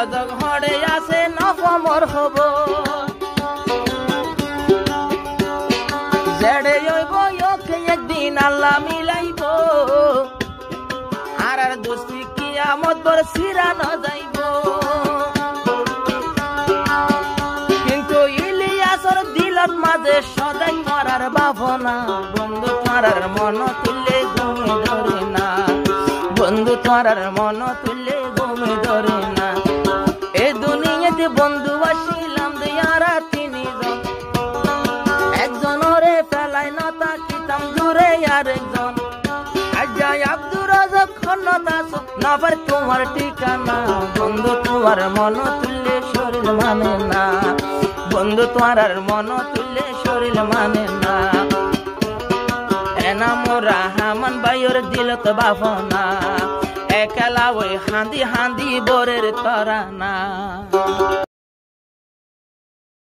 গজক হড়ে আছে নবমর হব জেড়ে হইব ওকে একদিন আল্লাহ মিলাইব আর দোস্তি কিয়ামত বর সিরানো যাইব কিন্তু ইলিয়াসর দিলত মাঝে সদাই মরার ভাবনা বন্ধু তোমার মন তুললে ঘুমে ধরে না বন্ধু তোমার মন তুললে ঘুমে ধরে না এ দুনিয়াতে বন্ধু আসিলাম দেয়ারা তিনজন একজনরে ফেলাই না তাকিতাম দূরে আরেকজন আজাই আব্দুর রাজাক খন্নতা নবার তোমার ঠিকানা বন্ধু তোমার মন তুললে শরীর মানে না বন্ধু তোমার মন তুললে শরীর মানে না এনামোরা হামান বাইর দিল তো বাফনা একলা ওই হাঁদি হাঁদি বরের তরানা